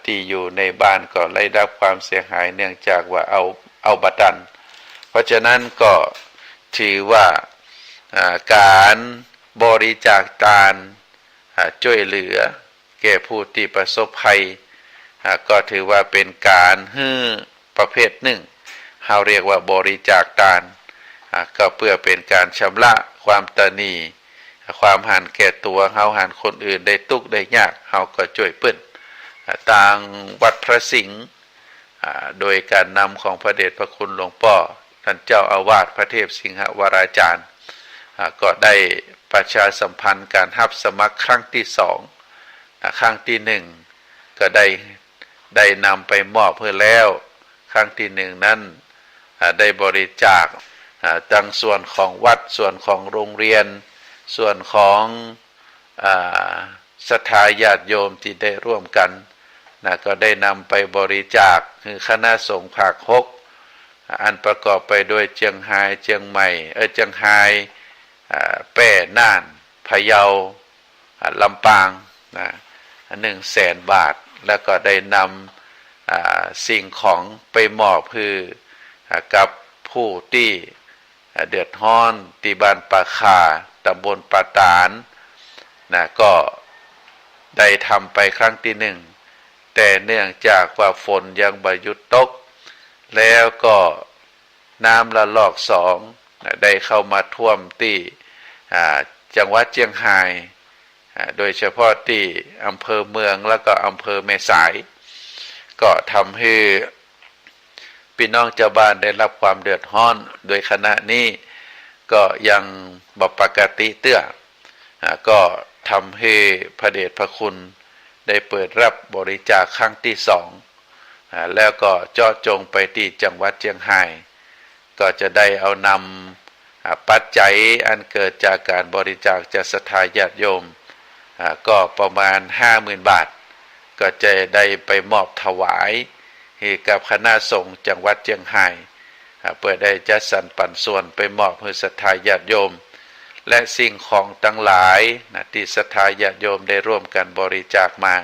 ที่อยู่ในบ้านก็ได้รับความเสียหายเนื่องจากว่าเอาบัดันเพราะฉะนั้นก็ถือว่าการบริจาคทานช่วยเหลือแก่ผู้ที่ประสบภัยก็ถือว่าเป็นการฮื้อประเภทหนึ่งเราเรียกว่าบริจาคทานก็เพื่อเป็นการชำระความตนีความหันแก่ตัวเฮาหันคนอื่นได้ทุกข์ได้ยากเฮาก็ช่วยเปิ้นทางวัดพระสิงห์โดยการนำของพระเดชพระคุณหลวงพ่อท่านเจ้าอาวาสพระเทพสิงหวราจารย์ก็ได้ประชาสัมพันธ์การรับสมัครครั้งที่สองครั้งที่หนึ่งก็ได้นำไปมอบเพื่อแล้วครั้งที่หนึ่งนั้นได้บริจาคทั้งส่วนของวัดส่วนของโรงเรียนส่วนของศรัทธาญาติโยมที่ได้ร่วมกันก็ได้นำไปบริจาคคือคณะสงฆ์ภาค6อันประกอบไปด้วยเชียงรายเชียงใหม่เชียงรายแพร่น่านพะเยาลำปาง100,000 บาทแล้วก็ได้นำสิ่งของไปมอบคือกับผู้ที่เดือดร้อนที่บ้านป่าคาตำบลป่าตาลก็ได้ทำไปครั้งที่หนึ่งแต่เนื่องจากว่าฝนยังบ่หยุดตกแล้วก็น้ำละลอกสองได้เข้ามาท่วมที่จังหวัดเชียงรายโดยเฉพาะที่อำเภอเมืองแล้วก็อำเภอแม่สายก็ทำให้พี่น้องชาวบ้านได้รับความเดือดร้อนโดยขณะนี้ก็ยังบ่ปกติเตื้อก็ทำให้พระเดชพระคุณได้เปิดรับบริจาคครั้งที่สองแล้วก็เจาะจงไปที่จังหวัดเชียงรายก็จะได้เอานำปัจจัยอันเกิดจากการบริจาคจากศรัทธาญาติโยมก็ประมาณ 50,000 บาทก็จะได้ไปมอบถวายให้กับคณะสงฆ์จังหวัดเชียงรายเพื่อได้จัดสรรปันส่วนไปมอบให้ศรัทธาญาติโยมและสิ่งของทั้งหลายที่ศรัทธาญาติโยมได้ร่วมกันบริจาคมา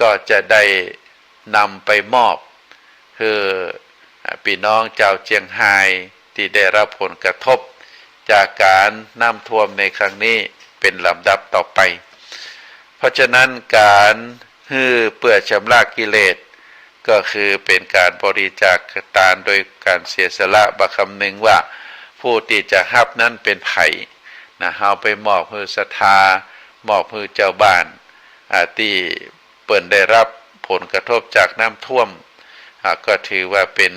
ก็จะได้นำไปมอบคือพี่น้องชาวเชียงรายที่ได้รับผลกระทบจากการน้ำท่วมในครั้งนี้เป็นลำดับต่อไปเพราะฉะนั้นการเพื่อชำระกิเลสก็คือเป็นการบริจาคทานโดยการเสียสละบักคำหนึ่งว่าผู้ที่จะรับนั้นเป็นไผ่เอาไปมอบให้ศรัทธามอบให้เจ้าบ้านที่เปิ่นได้รับผลกระทบจากน้ำท่วมก็ถือว่าเป็น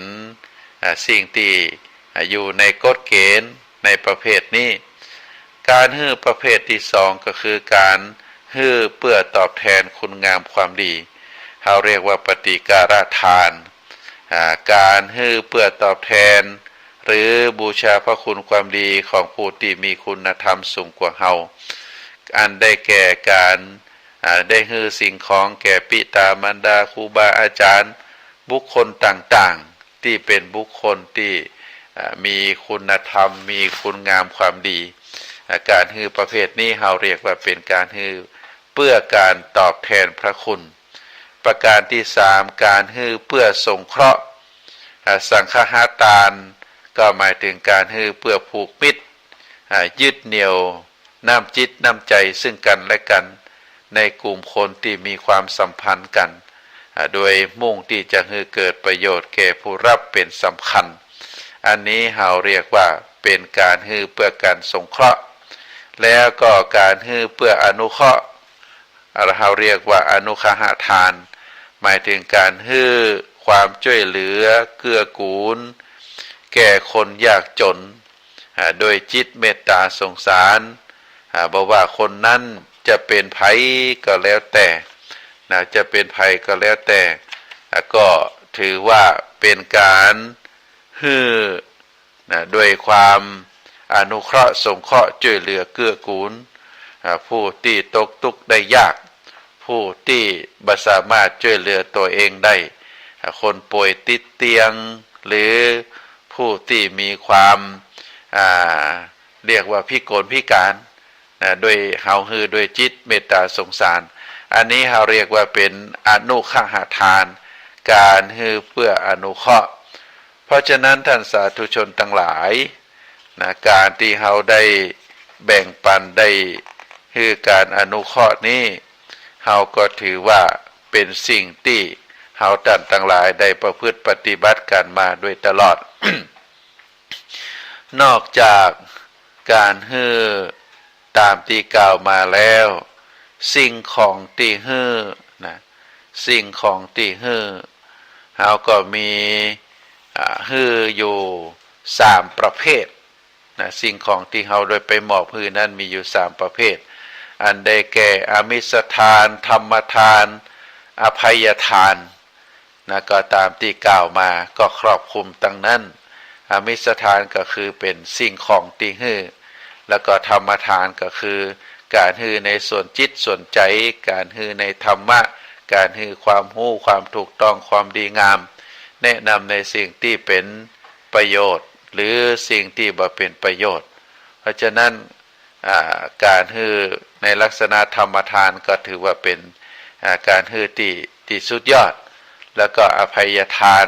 สิ่งที่อยู่ในกฎเกณฑ์ในประเภทนี้การฮื้อประเภทที่สองก็คือการฮื้อเพื่อตอบแทนคุณงามความดีเขาเรียกว่าปฏิการทานการฮื้อเพื่อตอบแทนหรือบูชาพระคุณความดีของผู้ที่มีคุณธรรมสูงกว่าเฮาอันได้แก่การได้ฮื้อสิ่งของแก่ปิตามารดาครูบาอาจารย์บุคคลต่างๆที่เป็นบุคคลที่มีคุณธรรมมีคุณงามความดีการฮื้อประเภทนี้เฮาเรียกว่าเป็นการฮื้อเพื่อการตอบแทนพระคุณประการที่สามการฮื้อเพื่อสงเคราะห์สังฆทานก็หมายถึงการฮื้อเพื่อผูกมิตรยึดเหนี่ยวน้ำจิตน้ำใจซึ่งกันและกัน ในกลุ่มคนที่มีความสัมพันธ์กันโดยมุ่งที่จะให้เกิดประโยชน์แก่ผู้รับเป็นสำคัญอันนี้เราเรียกว่าเป็นการให้เพื่อการสงเคราะห์แล้วก็การให้เพื่ออนุเคราะห์เราเรียกว่าอนุเคหทานหมายถึงการให้ความช่วยเหลือเกื้อกูลแก่คนยากจนโดยจิตเมตตาสงสารบอกว่าคนนั้นจะเป็นไผก็แล้วแต่จะเป็นไผก็แล้วแต่ก็ถือว่าเป็นการฮือด้วยความอนุเคราะห์สงเคราะห์ช่วยเหลือเกื้อกูลผู้ที่ตกทุกข์ได้ยากผู้ที่บ่สามารถช่วยเหลือตัวเองได้คนป่วยติดเตียงหรือผู้ที่มีความเรียกว่าพิกลพิการด้วยเฮาฮือด้วยจิตเมตตาสงสารอันนี้เราเรียกว่าเป็นอนุเคหทานการฮือเพื่ออนุเคราะห์เพราะฉะนั้นท่านสาธุชนทั้งหลายการที่เราได้แบ่งปันได้ฮือการอนุเคราะห์นี้เราก็ถือว่าเป็นสิ่งที่เราท่านทั้งหลายได้ประพฤติปฏิบัติกันมาโดยตลอด นอกจากการฮือตามที่กล่าวมาแล้วสิ่งของที่ฮือสิ่งของที่ฮือเราก็มีฮืออยู่3ประเภทสิ่งของที่เราโดยไปมอบฮือนั้นมีอยู่3ประเภทอันได้แก่อามิสทานธรรมทานอภัยทานก็ตามที่กล่าวมาก็ครอบคลุมตั้งนั้นอามิสทานก็คือเป็นสิ่งของที่ฮือแล้วก็ธรรมทานก็คือการฮือในส่วนจิตส่วนใจการฮือในธรรมะการฮือความรู้ความถูกต้องความดีงามแนะนำในสิ่งที่เป็นประโยชน์หรือสิ่งที่บ่เป็นประโยชน์เพราะฉะนั้นการฮือในลักษณะธรรมทานก็ถือว่าเป็นการฮือที่สุดยอดแล้วก็อภัยทาน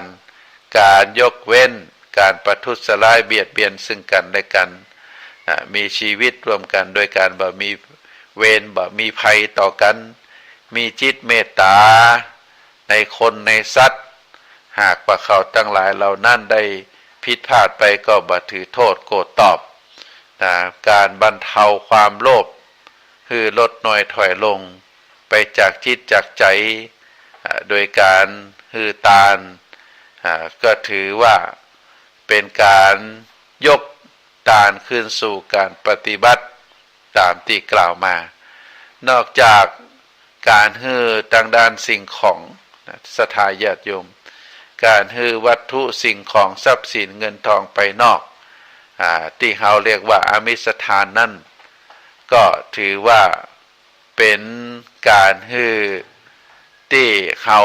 การยกเว้นการประทุษร้ายเบียดเบียนซึ่งกันและกันมีชีวิตร่วมกันโดยการบ่มีเวรบ่มีภัยต่อกันมีจิตเมตตาในคนในสัตว์หากว่าเขาทั้งหลายเหล่านั้นได้ผิดพลาดไปก็บ่ถือโทษโกรธตอบการบรรเทาความโลภคือลดน้อยถอยลงไปจากจิตจากใจโดยการฮือตานก็ถือว่าเป็นการยกตานขึ้นสู่การปฏิบัติตามที่กล่าวมานอกจากการฮือทางด้านสิ่งของศรัทธาญาติโยมการฮือวัตถุสิ่งของทรัพย์สินเงินทองไปนอกที่เราเรียกว่าอามิสทานนั่นก็ถือว่าเป็นการฮือที่เรา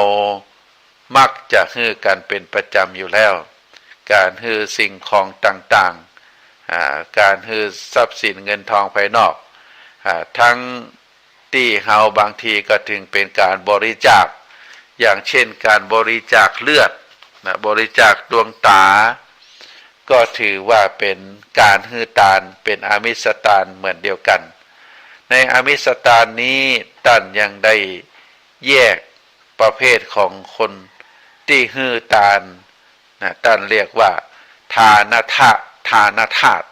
มักจะฮือกันเป็นประจำอยู่แล้วการฮือสิ่งของต่างๆการฮือทรัพย์สินเงินทองภายนอกทั้งที่เราบางทีก็ถึงเป็นการบริจาคอย่างเช่นการบริจาคเลือดบริจาคดวงตาก็ถือว่าเป็นการฮือทานเป็นอามิสทานเหมือนเดียวกันในอามิสทานนี้ท่านยังได้แยกประเภทของคนที่ฮือทานท่านเรียกว่าทานทาส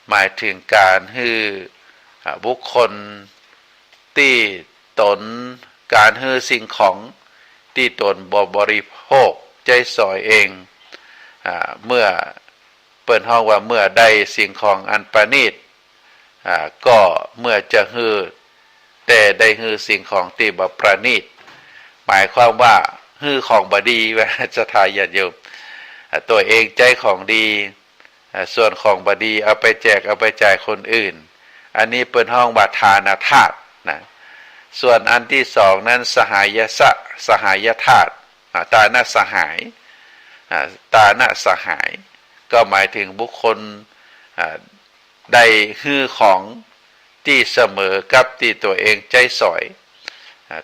หมายถึงการฮือบุคคลที่ตนการฮือสิ่งของที่ตนบริโภคใจสอยเองเมื่อเปิดห้องว่าเมื่อได้สิ่งของอันประณีตก็เมื่อจะฮือแต่ได้ฮือสิ่งของที่บ่ประณีตหมายความว่าฮือของบดีว่าจะทายญาติโยมตัวเองใจของดีส่วนของบดีเอาไปแจกเอาไปจ่ายคนอื่นอันนี้เปิดห้องว่าทานทาสส่วนอันที่สองนั้นสหายทาสตานะสหายตานะสหายก็หมายถึงบุคคลได้ฮือของที่เสมอกับที่ตัวเองใจสอย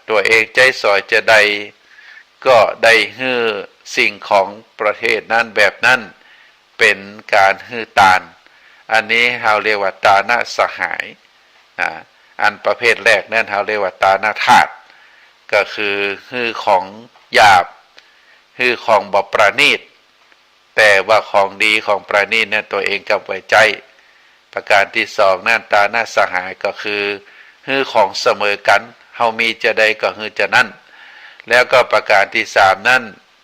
ตัวเองใจสอยจะได้ก็ได้ฮือสิ่งของประเทศนั้นแบบนั้นเป็นการฮือตานอันนี้เราเรียกว่าตานะสหาย อันประเภทแรกนั่นเขาเรียกว่าตานาธาตุก็คือฮือของหยาบฮือของบ่ประณีตแต่ว่าของดีของประณีตเนี่ยตัวเองกับไว้ใจประการที่สองนั่นตาหน้าสหายก็คือฮือของเสมอกันเฮามีจะใดก็ฮือจะนั่นแล้วก็ประการที่สามนั่น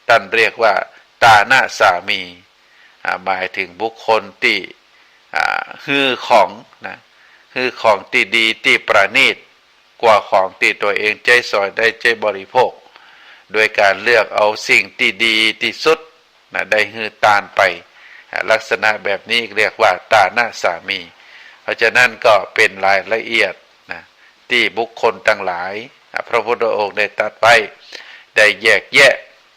ท่านเรียกว่าตาหน้าสามีหมายถึงบุคคลที่ฮือของนะฮือของที่ดีที่ประณีตกว่าของที่ตัวเองใจสอยได้ใจบริโภคโดยการเลือกเอาสิ่งที่ดีที่สุดนะได้ฮือตานไปลักษณะแบบนี้เรียกว่าตาหน้าสามีเพราะฉะนั้นก็เป็นรายละเอียดนะที่บุคคลทั้งหลายพระพุทธองค์ได้ตรัสไว้ได้แยกแยะ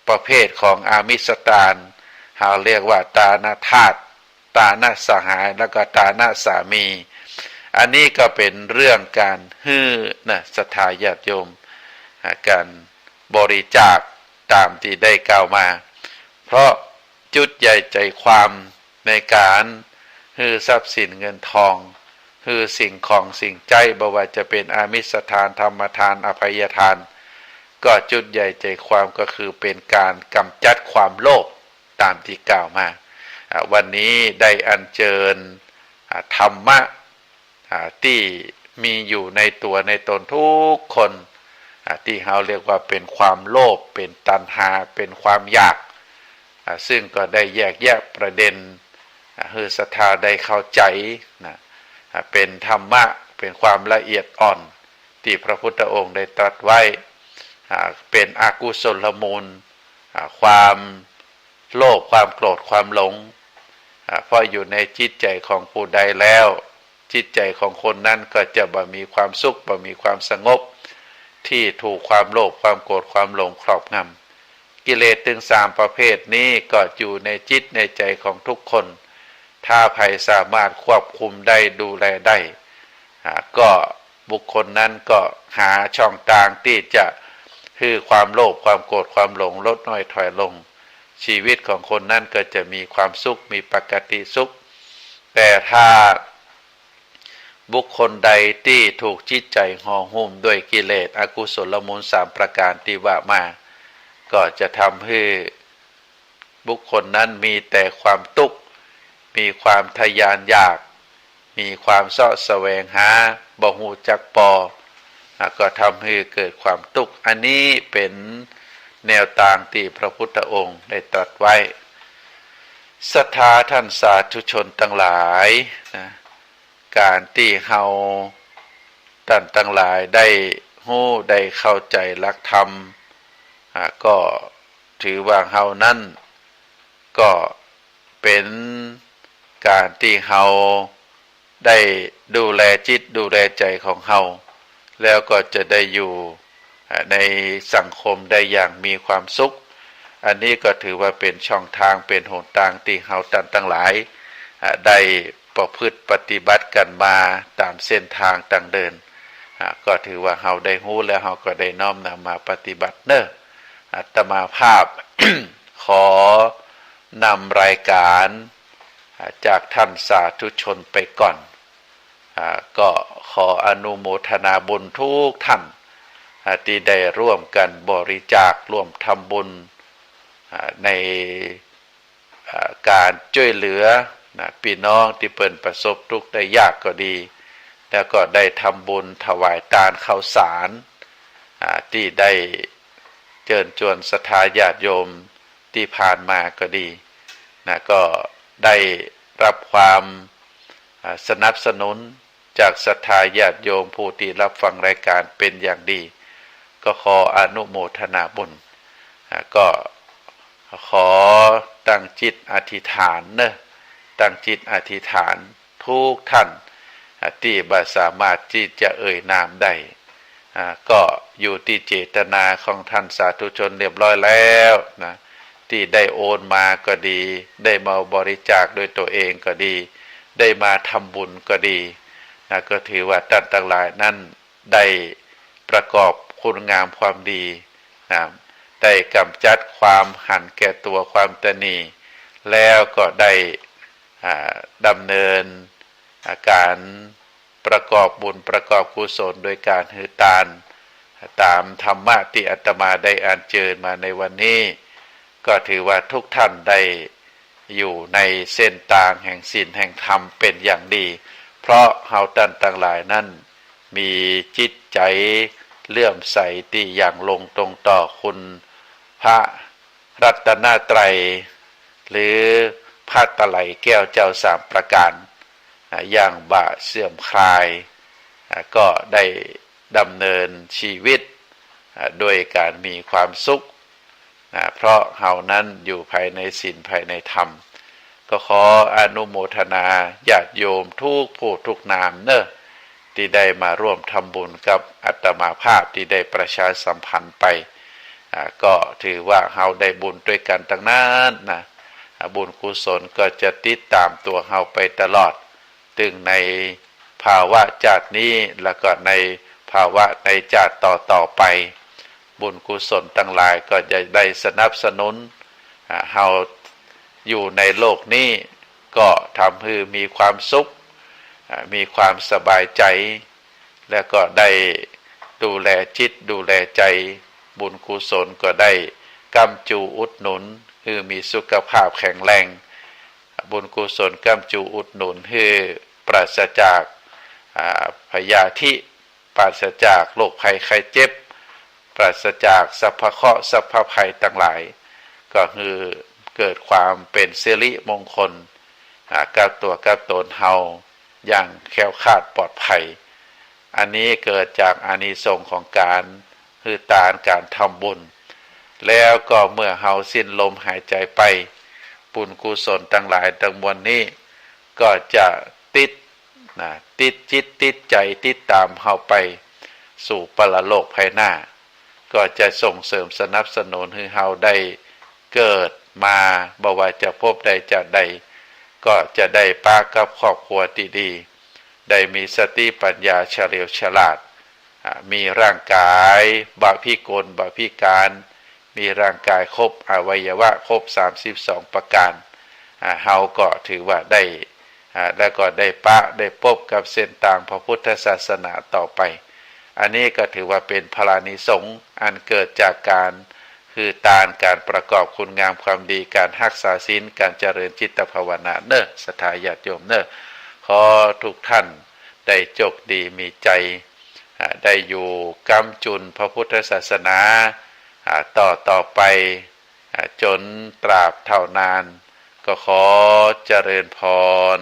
ประเภทของอามิสตานเราเรียกว่าตาหน้าธาตุตาหน้าสหายแล้วก็ตาหน้าสามีอันนี้ก็เป็นเรื่องการฮื้อนะศรัทธาญาติโยมการบริจาคตามที่ได้กล่าวมาเพราะจุดใหญ่ใจความในการฮื้อทรัพย์สินเงินทองฮื้อสิ่งของสิ่งใจบ่ว่าจะเป็นอามิสทานธรรมทานอภัยทานก็จุดใหญ่ใจความก็คือเป็นการกำจัดความโลภตามที่กล่าวมาวันนี้ได้อัญเชิญธรรมะที่มีอยู่ในตัวในตนทุกคนที่เราเรียกว่าเป็นความโลภเป็นตัณหาเป็นความอยากซึ่งก็ได้แยกแยะประเด็นคือศรัทธาได้เข้าใจนะเป็นธรรมะเป็นความละเอียดอ่อนที่พระพุทธองค์ได้ตรัสไว้เป็นอกุศลมูลความโลภความโกรธความหลงเพราะอยู่ในจิตใจของผู้ใดแล้วจิตใจของคนนั้นก็จะบ่มีความสุขบ่มีความสงบที่ถูกความโลภความโกรธความหลงครอบงำกิเลสถึง3ประเภทนี้ก็อยู่ในจิตในใจของทุกคนถ้าใครสามารถควบคุมได้ดูแลได้ก็บุคคลนั้นก็หาช่องทางที่จะคือความโลภความโกรธความหลงลดน้อยถอยลงชีวิตของคนนั้นก็จะมีความสุขมีปกติสุขแต่ถ้าบุคคลใดที่ถูกจิตใจห่อหุ้มด้วยกิเลสอกุศลมูล3ประการที่ว่ามาก็จะทำให้บุคคลนั้นมีแต่ความทุกข์มีความทะยานอยากมีความเสาะแสวงหาบ่ฮู้จักพอก็ทำให้เกิดความทุกข์อันนี้เป็นแนวทางที่พระพุทธองค์ได้ตรัสไว้ศรัทธาท่านสาธุชนทั้งหลายนะการที่เฮาท่านทั้งหลายได้ฮู้ได้เข้าใจหลักธรรมก็ถือว่าเฮานั้นก็เป็นการที่เฮาได้ดูแลจิตดูแลใจของเฮาแล้วก็จะได้อยู่ในสังคมได้อย่างมีความสุขอันนี้ก็ถือว่าเป็นช่องทางเป็นหนทางที่เฮาท่านทั้งหลายได้ประพฤติปฏิบัติกันมาตามเส้นทางต่างเดินก็ถือว่าเฮาได้รู้แล้วเฮาก็ได้น้อมนำมาปฏิบัติเนอะอาตมาภาพ ขอนำรายการจากท่านสาธุชนไปก่อนก็ขออนุโมทนาบุญทุกท่านที่ได้ร่วมกันบริจาคร่วมทำบุญในการช่วยเหลือพี่น้องที่เปิ่นประสบทุกข์ได้ยากก็ดีแล้วก็ได้ทำบุญถวายทานข้าวสารที่ได้เชิญชวนศรัทธาญาติโยมที่ผ่านมาก็ดีก็ได้รับความสนับสนุนจากศรัทธาญาติโยมผู้ที่รับฟังรายการเป็นอย่างดีก็ขออนุโมทนาบุญก็ขอตั้งจิตอธิษฐานตั้งจิตอธิษฐานทุกท่านที่บ่สามารถที่จะเอ่ยนามได้ก็อยู่ที่เจตนาของท่านสาธุชนเรียบร้อยแล้วนะที่ได้โอนมาก็ดีได้มาบริจาคโดยตัวเองก็ดีได้มาทำบุญก็ดีก็ถือว่าท่านทั้งหลายนั้นได้ประกอบคุณงามความดีได้กำจัดความหันแก่ตัวความตนีแล้วก็ได้ดำเนินการ ประกอบบุญประกอบกุศลโดยการหือทานตามธรรมะที่อาตมาได้อ่านเจอมาในวันนี้ก็ถือว่าทุกท่านได้อยู่ในเส้นทางแห่งศีลแห่งธรรมเป็นอย่างดีเพราะเฮาท่านทั้งหลายนั้นมีจิตใจเลื่อมใสที่อย่างลงตรงต่อคุณพระรัตนตรัยหรือพระตะไลแก้วเจ้าสามประการอย่างบะเสื่อมคลายก็ได้ดำเนินชีวิตโดยการมีความสุขเพราะเฮานั้นอยู่ภายในศีลภายในธรรมก็ขออนุโมทนาญาติโยมทุกผู้ทุกนามเนอะที่ได้มาร่วมทำบุญกับอาตมาภาพที่ได้ประชาสัมพันธ์ไปก็ถือว่าเฮาได้บุญด้วยกันทั้งนั้นนะบุญกุศลก็จะติดตามตัวเฮาไปตลอดถึงในภาวะชาตินี้แล้วก็ในภาวะในชาติต่อไปบุญกุศลทั้งหลายก็จะได้สนับสนุนเฮาอยู่ในโลกนี้ก็ทำให้มีความสุขมีความสบายใจและก็ได้ดูแลจิตดูแลใจบุญกุศลก็ได้กำจูอุดหนุนคือมีสุขภาพแข็งแรงบุญกุศลกำจูอุดหนุนคือปราศจากพยาธิปราศจากโรคภัยไข้เจ็บปราศจากสัพพเคราะห์สัพพภัยทั้งหลายก็คือเกิดความเป็นสิริมงคลกับตัวกับตนเฮาอย่างแคล้วคลาดปลอดภัยอันนี้เกิดจากอานิสงส์ของการคือการทำบุญแล้วก็เมื่อเฮาสิ้นลมหายใจไปบุญกุศลทั้งหลายทั้งมวลนี้ก็จะติดจิตติดใจติดตามเฮาไปสู่ปรโลกภายหน้าก็จะส่งเสริมสนับสนุนให้เฮาได้เกิดมาบ่ว่าจะพบใดจะใดก็จะได้ปากับครอบครัวที่ดีได้มีสติปัญญาเฉลียวฉลาดมีร่างกายบะพิกลบะพิการมีร่างกายครบอวัยวะครบ32ประการเฮาก็ถือว่าได้แล้วก็ได้ได้พบกับเส้นทางพระพุทธศาสนาต่อไปอันนี้ก็ถือว่าเป็นพลานิสงส์อันเกิดจากการคือการประกอบคุณงามความดีการรักษาศีลการเจริญจิตภาวนาเนอะศรัทธาญาติโยมเนอะขอทุกท่านได้โชคดีมีใจได้อยู่ก้ำจุนพระพุทธศาสนาต่อไปจนตราบเท่านานก็ขอเจริญพร